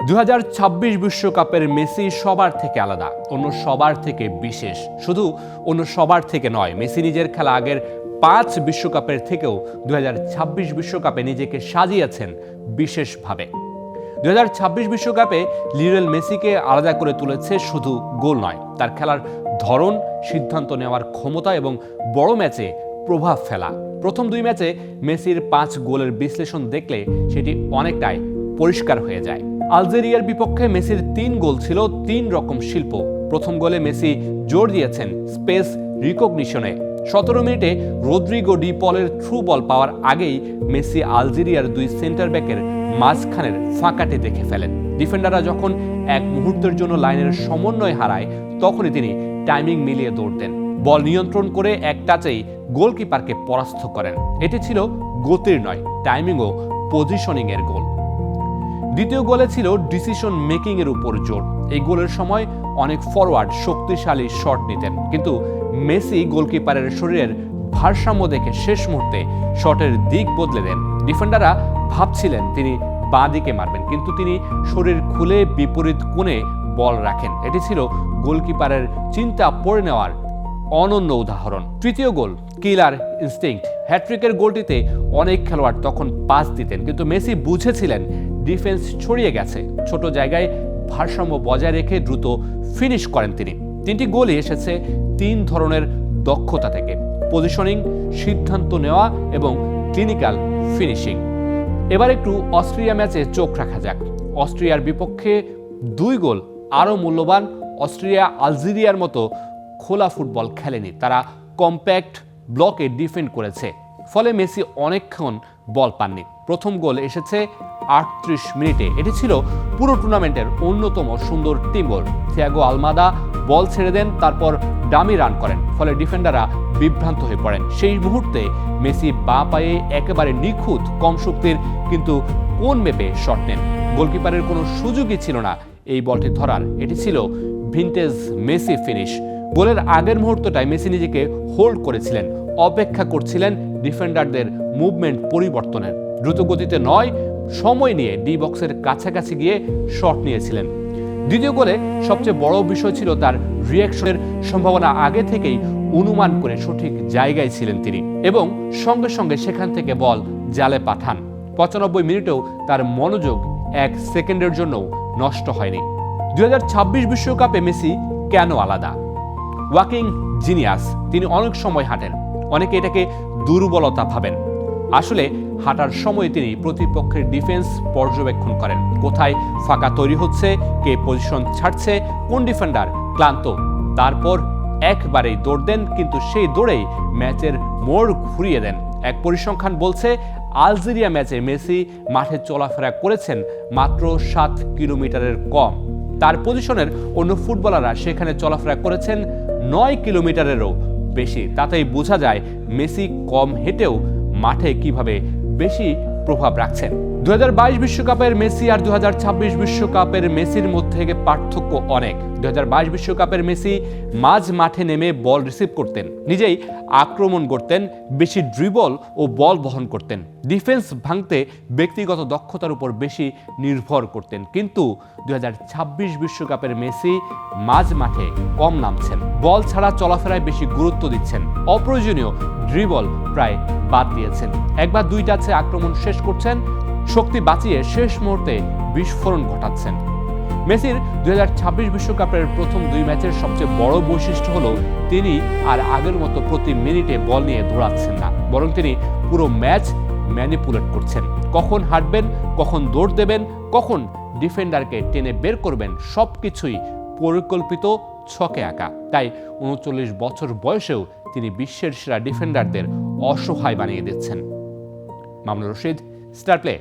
2026 বিশ্বকাপের মেসি সবার থেকে আলাদা, অন্য সবার থেকে বিশেষ। শুধু অন্য সবার থেকে নয়, মেসি নিজের খেলা আগের 5 বিশ্বকাপের থেকেও 2026 বিশ্বকাপে নিজেকে সাজিয়েছেন বিশেষভাবে। 2026 বিশ্বকাপে লিওনেল মেসিকে আলাদা করে তুলেছে শুধু গোল নয়, তার খেলার ধরন, সিদ্ধান্ত নেওয়ার ক্ষমতা এবং বড় ম্যাচে প্রভাব ফেলা। প্রথম 2 ম্যাচে মেসির 5 গোলের বিশ্লেষণ দেখলে সেটি অনেকটাই পরিষ্কার হয়ে যায়। আলজেরিয়ার বিপক্ষে মেসির 3 গোল ছিল 3 রকম শিল্প। প্রথম গোলে মেসি জোর দিয়েছেন স্পেস রিকগনিশনে। 17 মিনিটে রদ্রিগো ডি পলের থ্রু বল পাওয়ার আগেই মেসি আলজেরিয়ার 2 সেন্টার ব্যাকের মাঝখানের ফাঁকাটি দেখে ফেলেন। ডিফেন্ডাররা যখন এক মুহূর্তের জন্য লাইনের সমন্বয় হারায়, তখনই তিনি টাইমিং মিলিয়ে দৌড় দেন। বল নিয়ন্ত্রণ করে এক টাচেই গোলকিপারকে পরাস্ত করেন। এটি ছিল গতির নয়, টাইমিং ও পজিশনিং এর গোল। দ্বিতীয় গোলে ছিল ডিসিশন মেকিং এর উপর জোর। এই গোলের সময় অনেক ফরওয়ার্ড শক্তিশালী শট নিতেন, কিন্তু মেসি গোলকিপারের শরীরের ভারসাম্য দেখে শেষ মুহূর্তে শটের দিক বদলে দেন। ডিফেন্ডাররা ভাবছিলেন তিনি বাঁ দিকে মারবেন, কিন্তু তিনি শরীর খুলে বিপরীত কোণে বল রাখেন। এটি ছিল গোলকিপারের চিন্তা পড়ে নেওয়ার অনন্য উদাহরণ। তৃতীয় গোল কিলার ইনস্টিংক্ট। হ্যাট্রিকের গোলটিতে অনেক খেলোয়াড় তখন পাস দিতেন, কিন্তু মেসি বুঝেছিলেন ডিফেন্স ছড়িয়ে গেছে। ছোট জায়গায় ভারসাম্য বজায় রেখে দ্রুত ফিনিশ করেন তিনি। 3টি গোলই এসেছে 3 ধরনের দক্ষতা থেকে: পজিশনিং, সিদ্ধান্ত নেওয়া এবং ক্লিনিক্যাল ফিনিশিং। এবার একটু অস্ট্রিয়া ম্যাচে চোখ রাখা যাক। অস্ট্রিয়ার বিপক্ষে 2 গোল আরও মূল্যবান। অস্ট্রিয়া আলজেরিয়ার মতো খোলা ফুটবল খেলেনি, তারা কম্প্যাক্ট ব্লকে ডিফেন্ড করেছে, ফলে মেসি অনেকক্ষণ বল পাননি। প্রথম গোল এসেছে 38 মিনিটে। এটি ছিল পুরো টুর্নামেন্টের অন্যতম সুন্দর টিম গোল। থিয়াগো আলমাদা বল ছেড়ে দেন, তারপর ডামি রান করেন, ফলে ডিফেন্ডাররা বিভ্রান্ত হয়ে পড়েন। সেই মুহূর্তে মেসি বাঁ পায়ে একেবারে নিখুঁত, কম শক্তির কিন্তু কোন মেপে শট নেন। গোলকিপারের কোনো সুযোগই ছিল না এই বলটি ধরার। এটি ছিল ভিনটেজ মেসি ফিনিশ। গোলের আগের মুহূর্তটায় মেসি নিজেকে হোল্ড করেছিলেন, অপেক্ষা করছিলেন ডিফেন্ডারদের মুভমেন্ট পরিবর্তনের। দ্রুত গতিতে নয়, সময় নিয়ে ডি বক্সের কাছাকাছি গিয়ে শট নিয়েছিলেন। দ্বিতীয় গোলে সবচেয়ে বড় বিষয় ছিল তার রিঅ্যাকশনের সম্ভাবনা আগে থেকেই অনুমান করে সঠিক জায়গায় ছিলেন তিনি, এবং সঙ্গে সঙ্গে সেখান থেকে বল জালে পাঠান। 95 মিনিটেও তার মনোযোগ 1 সেকেন্ডের জন্য নষ্ট হয়নি। 2026 বিশ্বকাপে মেসি কেন আলাদা? Walking genius. তিনি অনেক সময় হাঁটেন, অনেকে এটাকে দুর্বলতা ভাবেন। আসলে হাঁটার সময় তিনি প্রতিপক্ষের ডিফেন্স পর্যবেক্ষণ করেন, কোথায় ফাঁকা তৈরি হচ্ছে, কে পজিশন ছাড়ছে, কোন ডিফেন্ডার ক্লান্ত। তারপর একবারেই দৌড় দেন, কিন্তু সেই দৌড়েই ম্যাচের মোড় ঘুরিয়ে দেন। এক পরিসংখ্যান বলছে আলজেরিয়া ম্যাচে মেসি মাঠে চলাফেরা করেছেন মাত্র 7 কিলোমিটারের কম। তার পজিশনের অন্য ফুটবলাররা সেখানে চলাফেরা করেছেন 9 কিলোমিটারেরও বেশি। তাতেই বোঝা যায় মেসি কম হেঁটেও মাঠে কিভাবে বেশি প্রভাব রাখছেন। 2022 বিশ্বকাপের মেসি আর 2026 বিশ্বকাপের মেসির মধ্যে পার্থক্য অনেক। 2022 বিশ্বকাপের মেসি মাঝ মাঠে নেমে বল রিসিভ করতেন, নিজেই আক্রমণ করতেন, বেশি ড্রিবল ও বল বহন করতেন, ডিফেন্স ভাঙতে ব্যক্তিগত দক্ষতার উপর বেশি নির্ভর করতেন। কিন্তু 2026 বিশ্বকাপের মেসি মাঝ মাঠে কম নামছেন, বল ছাড়া চলাফেরায় বেশি গুরুত্ব দিচ্ছেন, অপ্রয়োজনীয় ড্রিবল প্রায় বাদ দিয়েছেন। একবার 2 টাচে আক্রমণ শেষ করছেন, শক্তি বাঁচিয়ে শেষ মুহূর্তে বিস্ফোরণ ঘটাচ্ছেন। মেসির 2026 বিশ্বকাপের প্রথম 2 ম্যাচের সবচেয়ে বড় বৈশিষ্ট্য হলো তিনি আর আগের মতো প্রতি মিনিটে বল নিয়ে দৌড়াচ্ছেন না, বরং তিনি পুরো ম্যাচ ম্যানিপুলেট করছেন। কখন হাঁটবেন, কখন দৌড় দেবেন, কখন ডিফেন্ডারকে টেনে বের করবেন, সবকিছুই পরিকল্পিত, ছকে আঁকা। তাই 39 বছর বয়সেও তিনি বিশ্বের সেরা ডিফেন্ডারদের অসহায় বানিয়ে দিচ্ছেন। Mamunur Rashid, star play.